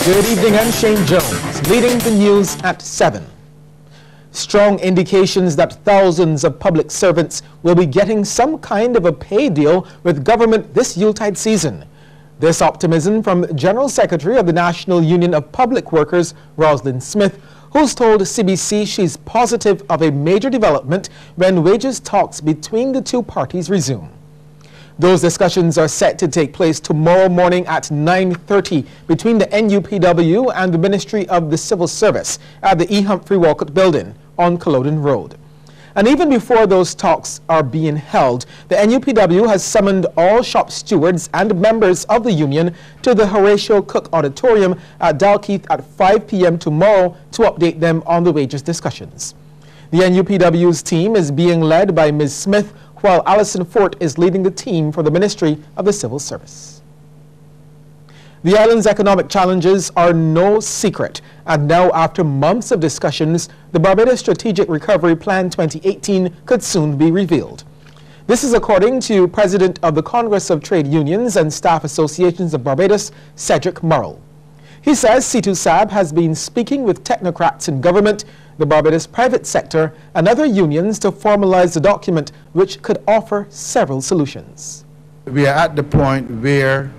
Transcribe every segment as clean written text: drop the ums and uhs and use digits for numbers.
Good evening, I'm Shane Jones, leading the news at 7. Strong indications that thousands of public servants will be getting some kind of a pay deal with government this Yuletide season. This optimism from General Secretary of the National Union of Public Workers, Roslyn Smith, who's told CBC she's positive of a major development when wages talks between the two parties resume. Those discussions are set to take place tomorrow morning at 9:30 between the NUPW and the Ministry of the Civil Service at the E. Humphrey Walcott Building on Culloden Road. And even before those talks are being held, the NUPW has summoned all shop stewards and members of the union to the Horatio Cook Auditorium at Dalkeith at 5 p.m. tomorrow to update them on the wages discussions. The NUPW's team is being led by Ms. Smith, while Alison Fort is leading the team for the Ministry of the Civil Service. The island's economic challenges are no secret, and now after months of discussions, the Barbados Strategic Recovery Plan 2018 could soon be revealed. This is according to President of the Congress of Trade Unions and Staff Associations of Barbados, Cedric Murrell. He says C2SAB has been speaking with technocrats in government, the Barbados private sector, and other unions to formalize the document, which could offer several solutions. We are at the point where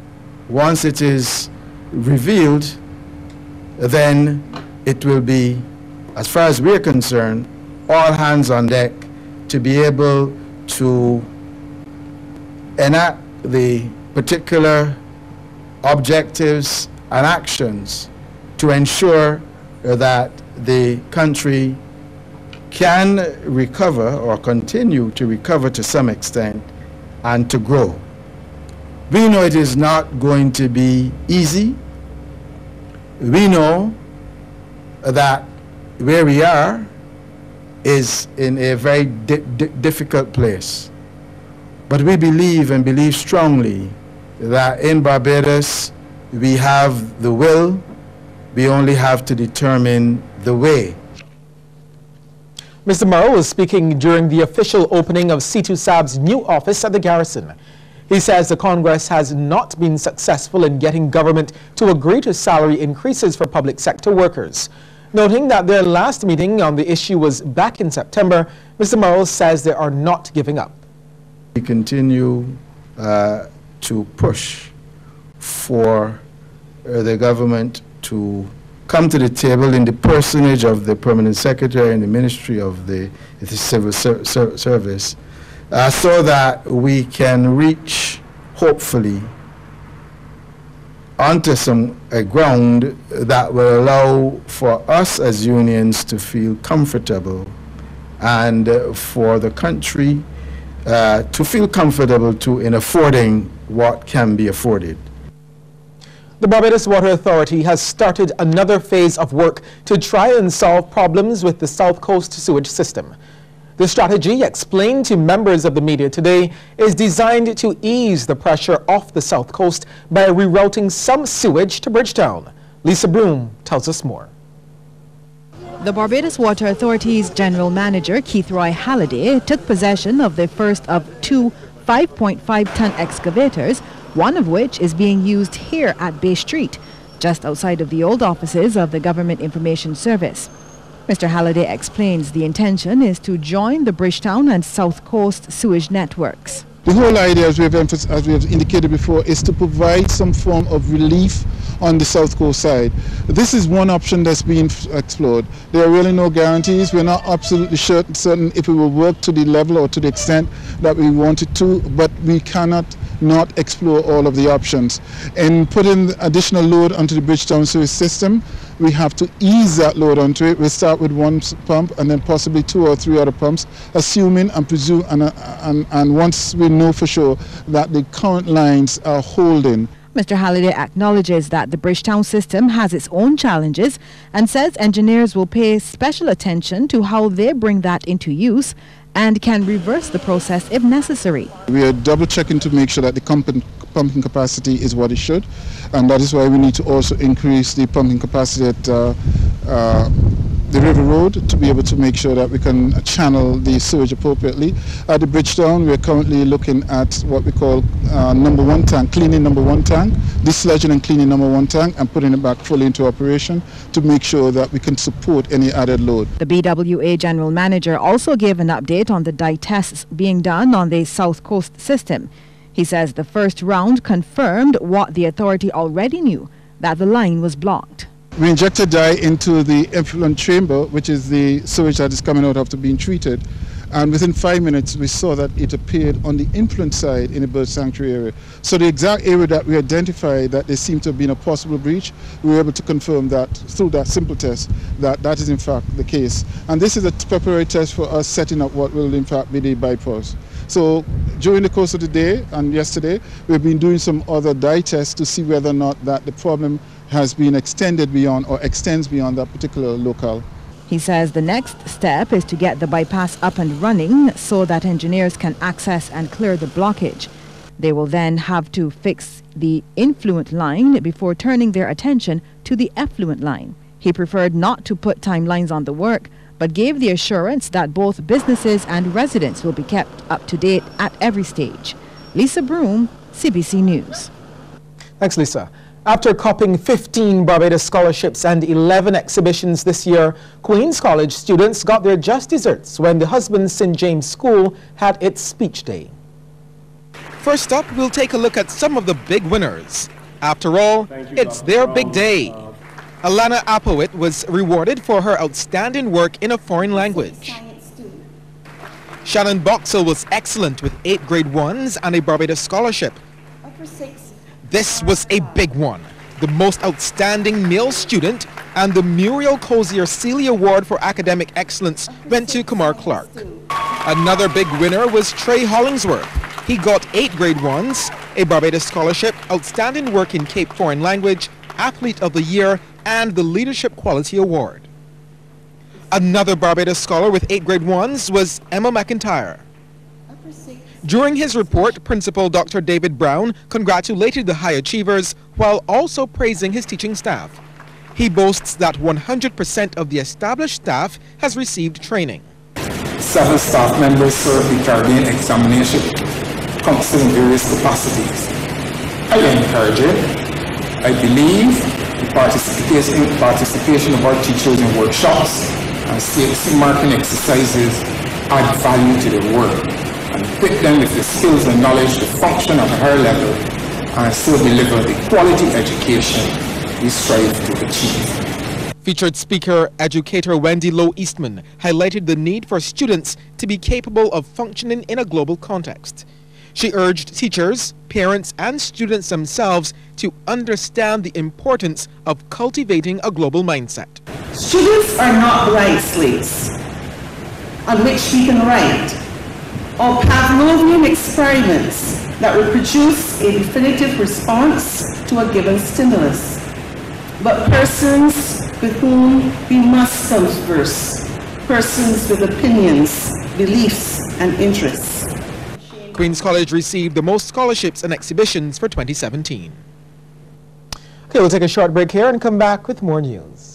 once it is revealed, then it will be, as far as we're concerned, all hands on deck to be able to enact the particular objectives and actions to ensure that the country can recover or continue to recover to some extent and to grow. We know it is not going to be easy. We know that where we are is in a very difficult place. But we believe and believe strongly that in Barbados we have the will, we only have to determine the way. Mr. Murrell was speaking during the official opening of C2SAB's new office at the Garrison. He says the Congress has not been successful in getting government to agree to salary increases for public sector workers. Noting that their last meeting on the issue was back in September, Mr. Murrell says they are not giving up. We continue to push for the government to come to the table in the personage of the Permanent Secretary and the Ministry of the Civil Service so that we can reach, hopefully, onto some ground that will allow for us as unions to feel comfortable and for the country to feel comfortable too in affording what can be afforded. The Barbados Water Authority has started another phase of work to try and solve problems with the South Coast sewage system. The strategy, explained to members of the media today, is designed to ease the pressure off the South Coast by rerouting some sewage to Bridgetown. Lisa Broom tells us more. The Barbados Water Authority's General Manager, Keith Roy Halliday, took possession of the first of two 5.5-ton excavators, one of which is being used here at Bay Street, just outside of the old offices of the Government Information Service. Mr. Halliday explains the intention is to join the Bridgetown and South Coast sewage networks. The whole idea, as we have indicated before, is to provide some form of relief on the South Coast side. This is one option that's being explored. There are really no guarantees. We're not absolutely certain if it will work to the level or to the extent that we want it to, but we cannot not explore all of the options. In putting additional load onto the Bridgetown sewage system, we have to ease that load onto it. We'll start with one pump and then possibly 2 or 3 other pumps, assuming and presume and once we know for sure that the current lines are holding. Mr. Halliday acknowledges that the Bridgetown system has its own challenges and says engineers will pay special attention to how they bring that into use and can reverse the process if necessary. We are double checking to make sure that the pumping capacity is what it should, and that is why we need to also increase the pumping capacity at the river road to be able to make sure that we can channel the sewage appropriately. At the Bridgetown, we are currently looking at what we call number one tank, cleaning number one tank, desludging and cleaning number one tank, and putting it back fully into operation to make sure that we can support any added load. The BWA General Manager also gave an update on the dye tests being done on the South Coast system. He says the first round confirmed what the authority already knew, that the line was blocked. We injected dye into the effluent chamber, which is the sewage that is coming out after being treated. And within 5 minutes, we saw that it appeared on the influent side in the bird sanctuary area. So the exact area that we identified that there seemed to have been a possible breach, we were able to confirm that through that simple test, that that is in fact the case. And this is a preparatory test for us setting up what will in fact be the bypass. So during the course of the day and yesterday, we've been doing some other dye tests to see whether or not that the problem has been extended beyond or extends beyond that particular locale. He says the next step is to get the bypass up and running so that engineers can access and clear the blockage. They will then have to fix the influent line before turning their attention to the effluent line. He preferred not to put timelines on the work, but gave the assurance that both businesses and residents will be kept up to date at every stage. Lisa Broom, CBC News. Thanks, Lisa. After copying 15 Barbados scholarships and 11 exhibitions this year, Queen's College students got their just desserts when the Husband St. James School had its speech day. First up, we'll take a look at some of the big winners. After all, it's their big day. Alana Apowit was rewarded for her outstanding work in a foreign language. Shannon Boxell was excellent with 8 grade 1s and a Barbados scholarship. This was a big one. The most outstanding male student and the Muriel Cozier Seeley Award for Academic Excellence went to Kamar Clark. Another big winner was Trey Hollingsworth. He got 8 grade 1s, a Barbados scholarship, outstanding work in Cape Foreign Language, Athlete of the Year, and the Leadership Quality Award. Another Barbados scholar with 8 grade 1s was Emma McIntyre. During his report, Principal Dr. David Brown congratulated the high achievers while also praising his teaching staff. He boasts that 100% of the established staff has received training. 7 staff members served the Caribbean examination, counseling various capacities. I encourage it. I believe the participation of our teachers in workshops and CXC marking exercises add value to their work and equip them with the skills and knowledge to function at a higher level and still deliver the quality education we strive to achieve. Featured speaker, educator Wendy Lowe Eastman highlighted the need for students to be capable of functioning in a global context. She urged teachers, parents, and students themselves to understand the importance of cultivating a global mindset. Students are not blank slates on which we can write or Pavlovian experiments that will produce a definitive response to a given stimulus, but persons with whom we must converse, persons with opinions, beliefs, and interests. Queen's College received the most scholarships and exhibitions for 2017. Okay, we'll take a short break here and come back with more news.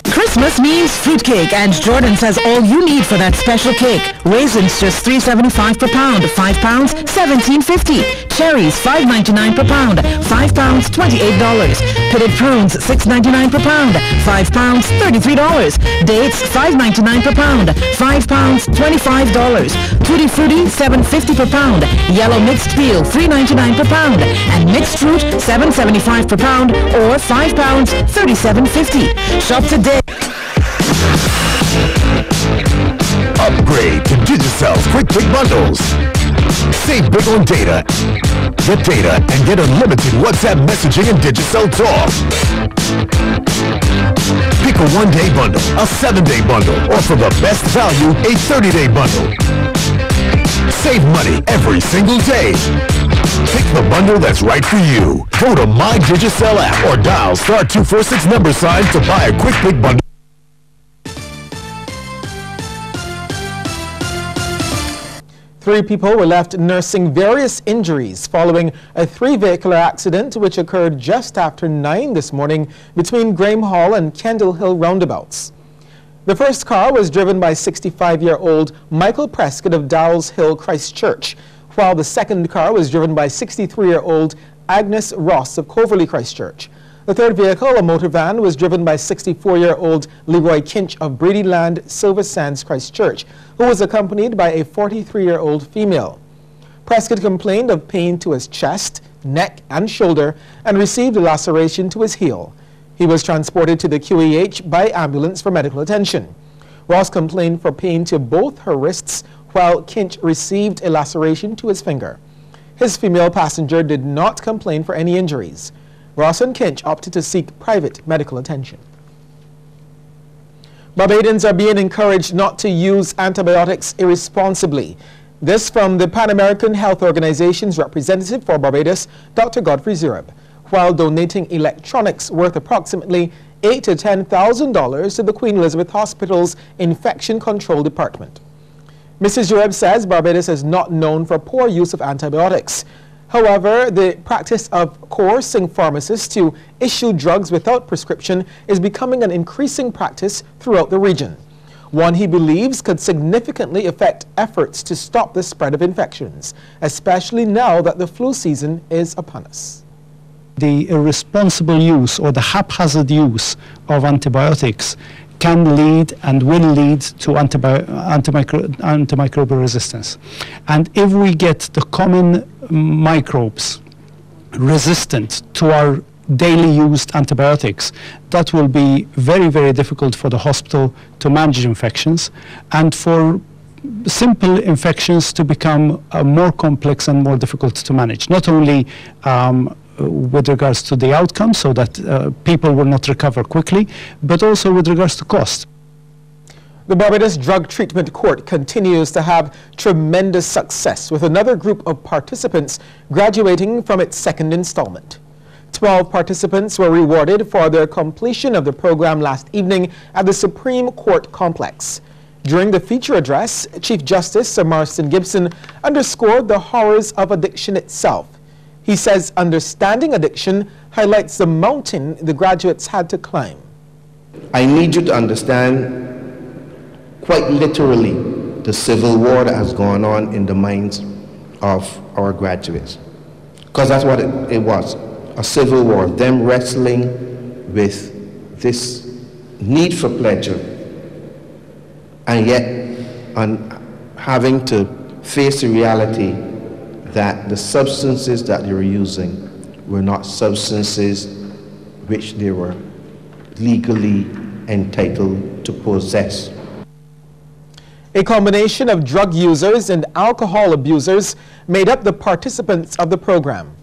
Christmas means fruitcake, and Jordan says all you need for that special cake. Raisins just $3.75 per pound, £5, $17.50. Cherries $5.99 per pound, £5, $28. Pitted prunes $6.99 per pound, £5, $33. Dates $5.99 per pound, £5, $25. Tutti Frutti $7.50 per pound. Yellow mixed peel $3.99 per pound, and mixed fruit $7.75 per pound, or £5, $37.50. Shop today. Upgrade to Digicel's Quick Bundles. Save big on data. Get data and get unlimited WhatsApp messaging and Digicel talk. Pick a 1-day bundle, a 7-day bundle, or for the best value, a 30-day bundle. Save money every single day. Pick the bundle that's right for you. Go to My Digicel app or dial *246 to buy a Quick Pick bundle. 3 people were left nursing various injuries following a 3-vehicular accident which occurred just after 9 this morning between Graham Hall and Kendall Hill roundabouts. The first car was driven by 65-year-old Michael Prescott of Dowles Hill, Christchurch, while the second car was driven by 63-year-old Agnes Ross of Coverley, Christchurch. The third vehicle, a motor van, was driven by 64-year-old Leroy Kinch of Breedyland, Silver Sands, Christchurch, who was accompanied by a 43-year-old female. Prescott complained of pain to his chest, neck, and shoulder and received a laceration to his heel. He was transported to the QEH by ambulance for medical attention. Ross complained for pain to both her wrists, while Kinch received a laceration to his finger. His female passenger did not complain for any injuries. Ross and Kinch opted to seek private medical attention. Barbadians are being encouraged not to use antibiotics irresponsibly. This from the Pan American Health Organization's representative for Barbados, Dr. Godfrey Zurab, while donating electronics worth approximately $8,000 to $10,000 to the Queen Elizabeth Hospital's Infection Control Department. Mrs. Zurab says Barbados is not known for poor use of antibiotics. However, the practice of coercing pharmacists to issue drugs without prescription is becoming an increasing practice throughout the region, one he believes could significantly affect efforts to stop the spread of infections, especially now that the flu season is upon us. The irresponsible use or the haphazard use of antibiotics can lead and will lead to antimicrobial resistance. And if we get the common microbes resistant to our daily used antibiotics, that will be very, very difficult for the hospital to manage infections and for simple infections to become more complex and more difficult to manage. Not only with regards to the outcome, so that people will not recover quickly, but also with regards to cost. The Barbados Drug Treatment Court continues to have tremendous success, with another group of participants graduating from its second installment. 12 participants were rewarded for their completion of the program last evening at the Supreme Court complex. During the feature address, Chief Justice Sir Marston Gibson underscored the horrors of addiction itself. He says understanding addiction highlights the mountain the graduates had to climb. I need you to understand quite literally the civil war that has gone on in the minds of our graduates. Because that's what it was, a civil war, them wrestling with this need for pleasure and yet having to face the reality that the substances that they were using were not substances which they were legally entitled to possess. A combination of drug users and alcohol abusers made up the participants of the program.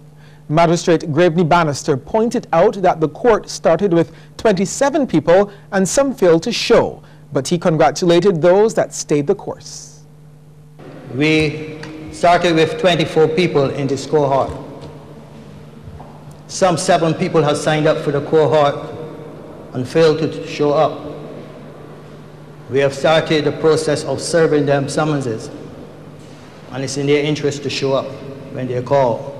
Magistrate Graveney Bannister pointed out that the court started with 27 people and some failed to show, but he congratulated those that stayed the course. We started with 24 people in this cohort. Some 7 people have signed up for the cohort and failed to show up. We have started the process of serving them summonses, and it's in their interest to show up when they're called.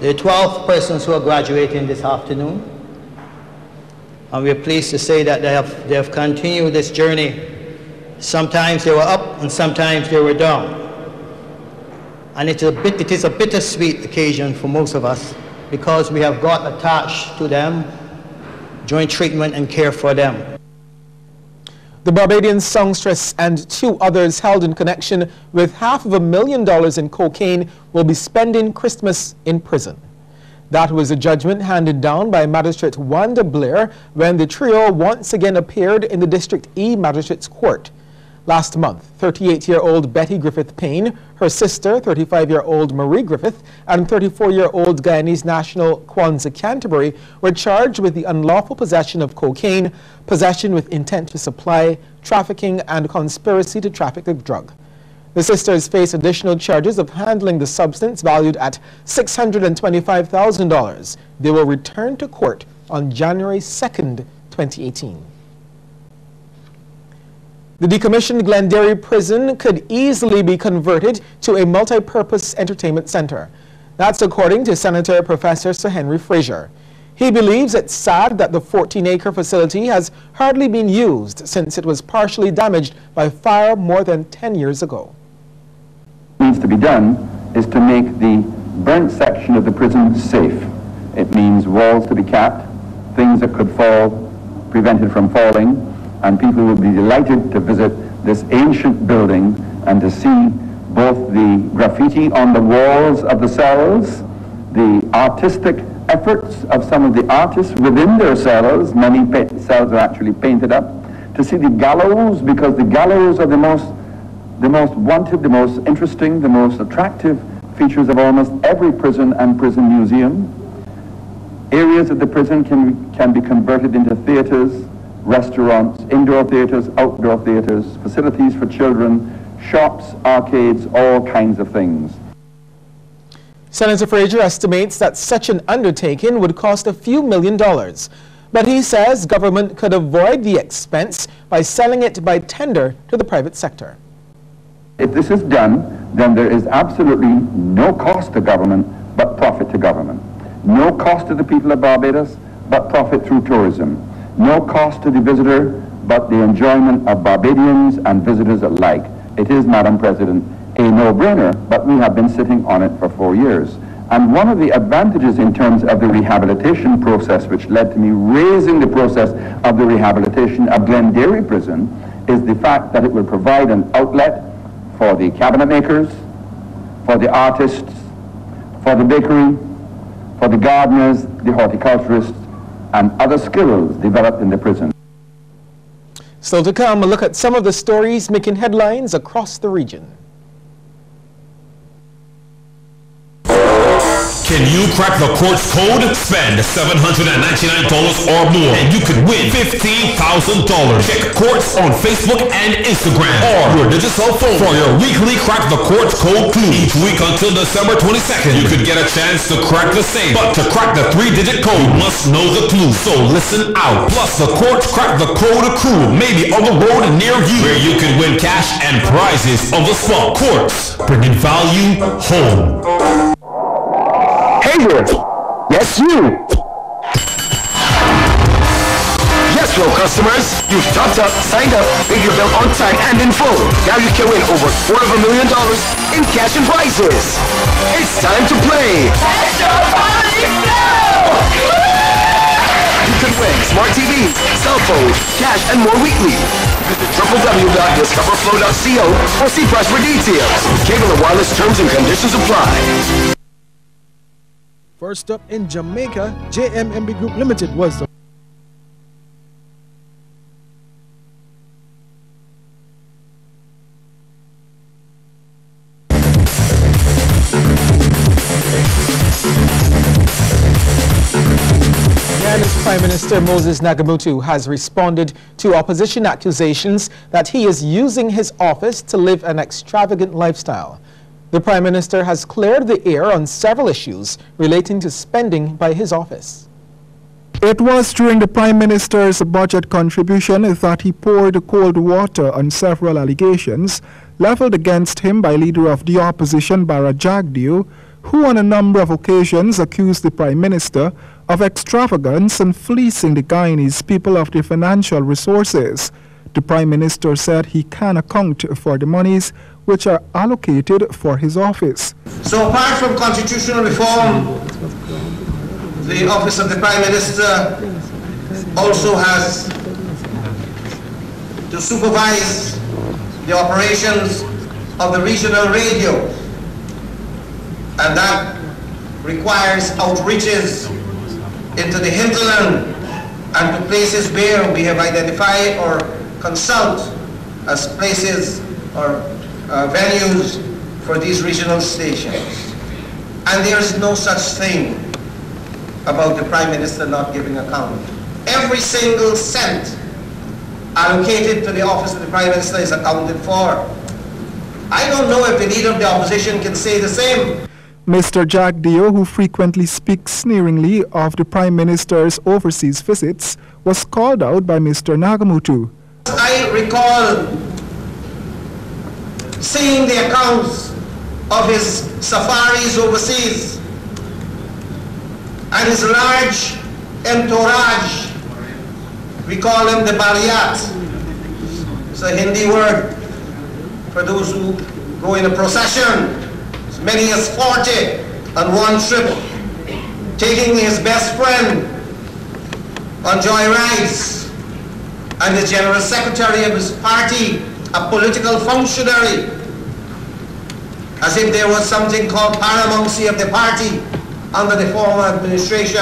There are 12 persons who are graduating this afternoon, and we're pleased to say that they have continued this journey. Sometimes they were up and sometimes they were down. And it is a bittersweet occasion for most of us because we have got attached to them, joint treatment and care for them. The Barbadian songstress and 2 others held in connection with $500,000 in cocaine will be spending Christmas in prison. That was a judgment handed down by Magistrate Wanda Blair when the trio once again appeared in the District E Magistrates Court. Last month, 38-year-old Betty Griffith Payne, her sister, 35-year-old Marie Griffith, and 34-year-old Guyanese national Kwanzaa Canterbury were charged with the unlawful possession of cocaine, possession with intent to supply, trafficking, and conspiracy to traffic the drug. The sisters face additional charges of handling the substance valued at $625,000. They will return to court on January 2nd, 2018. The decommissioned Glenderry prison could easily be converted to a multi-purpose entertainment center. That's according to Senator Professor Sir Henry Fraser. He believes it's sad that the 14-acre facility has hardly been used since it was partially damaged by fire more than 10 years ago. What needs to be done is to make the burnt section of the prison safe. It means walls to be capped, things that could fall prevented from falling, and people will be delighted to visit this ancient building and to see both the graffiti on the walls of the cells, the artistic efforts of some of the artists within their cells. Many cells are actually painted up. To see the gallows, because the gallows are the most wanted, the most interesting, the most attractive features of almost every prison and prison museum. Areas of the prison can be converted into theaters, restaurants, indoor theaters, outdoor theaters, facilities for children, shops, arcades, all kinds of things. Senator Fraser estimates that such an undertaking would cost a few $1 million, but he says government could avoid the expense by selling it by tender to the private sector. If this is done, then there is absolutely no cost to government, but profit to government. No cost to the people of Barbados, but profit through tourism. No cost to the visitor, but the enjoyment of Barbadians and visitors alike. It is, Madam President, a no-brainer, but we have been sitting on it for 4 years. And one of the advantages in terms of the rehabilitation process, which led to me raising the process of the rehabilitation of Glenderry Prison, is the fact that it will provide an outlet for the cabinet makers, for the artists, for the bakery, for the gardeners, the horticulturists, and other skills developed in the prison. Still to come, a look at some of the stories making headlines across the region. Can you crack the court's code? Spend $799 or more and you could win $15,000. Check Courts on Facebook and Instagram or your digital phone for your weekly Crack the Court's Code clue. Each week until December 22nd, you could get a chance to crack the same. But to crack the 3-digit code, you must know the clue. So listen out. Plus, the Courts Crack the Code crew may be on the road near you, where you can win cash and prizes on the spot. Courts, bringing value home. Hey there! Yes, you! Yes, Flow customers! You've topped up, signed up, paid your bill on time and in full. Now you can win over $250,000 in cash and prizes. It's time to play! Extra Party Flow! You can win smart TVs, cell phones, cash, and more weekly. Visit www.discoverflow.co or see price for details. Cable and wireless terms and conditions apply. First up in Jamaica, JMMB Group Limited was the Ghana's Prime Minister Moses Nagamutu has responded to opposition accusations that he is using his office to live an extravagant lifestyle. The Prime Minister has cleared the air on several issues relating to spending by his office. It was during the Prime Minister's budget contribution that he poured cold water on several allegations leveled against him by Leader of the Opposition Barra Jagdeo, who on a number of occasions accused the Prime Minister of extravagance and fleecing the Guyanese people of their financial resources. The Prime Minister said he can account for the monies which are allocated for his office. So apart from constitutional reform, the Office of the Prime Minister also has to supervise the operations of the regional radio, and that requires outreaches into the hinterland and to places where we have identified or consult as places or venues for these regional stations. And there is no such thing about the Prime Minister not giving account. Every single cent allocated to the Office of the Prime Minister is accounted for. I don't know if the Leader of the Opposition can say the same. Mr. Jagdeo, who frequently speaks sneeringly of the Prime Minister's overseas visits, was called out by Mr. Nagamutu. I recall seeing the accounts of his safaris overseas and his large entourage. We call him the Bariyat. It's a Hindi word for those who go in a procession, as many as 40 on one trip, taking his best friend on joyrides, and the general secretary of his party, a political functionary, as if there was something called paramountcy of the party under the former administration.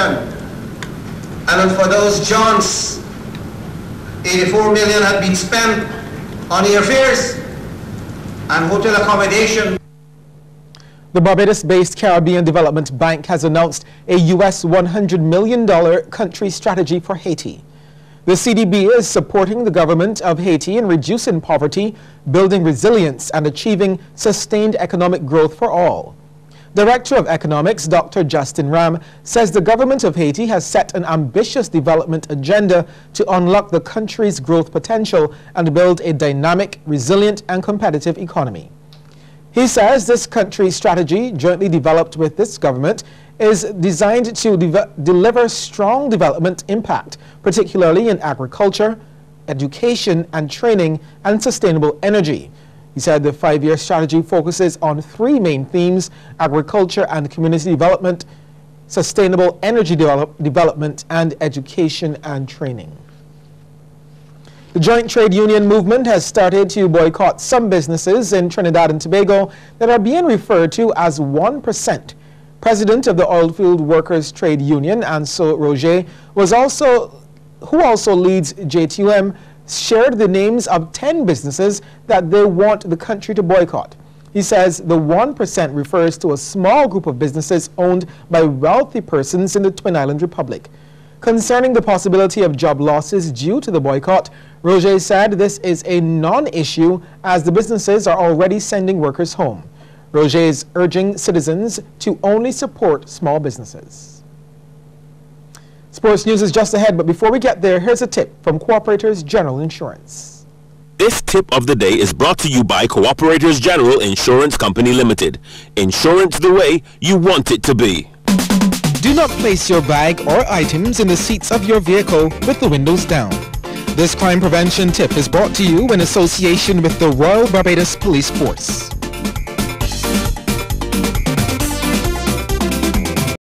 And for those jaunts, 84 million had been spent on airfares and hotel accommodation. The Barbados-based Caribbean Development Bank has announced a U.S. $100 million country strategy for Haiti. The CDB is supporting the government of Haiti in reducing poverty, building resilience, and achieving sustained economic growth for all. Director of Economics, Dr. Justin Ram, says the government of Haiti has set an ambitious development agenda to unlock the country's growth potential and build a dynamic, resilient, and competitive economy. He says this country's strategy, jointly developed with this government, is designed to deliver strong development impact, particularly in agriculture, education and training, and sustainable energy. He said the 5-year strategy focuses on 3 main themes: agriculture and community development, sustainable energy development, and education and training. The Joint Trade Union movement has started to boycott some businesses in Trinidad and Tobago that are being referred to as 1%. President of the Oilfield Workers Trade Union, Anso Roger, who also leads J2M, shared the names of 10 businesses that they want the country to boycott. He says the 1% refers to a small group of businesses owned by wealthy persons in the Twin Island Republic. Concerning the possibility of job losses due to the boycott, Roger said this is a non-issue as the businesses are already sending workers home. Roger is urging citizens to only support small businesses. Sports news is just ahead, but before we get there, here's a tip from Cooperators General Insurance. This tip of the day is brought to you by Cooperators General Insurance Company Limited. Insurance the way you want it to be. Do not place your bag or items in the seats of your vehicle with the windows down. This crime prevention tip is brought to you in association with the Royal Barbados Police Force.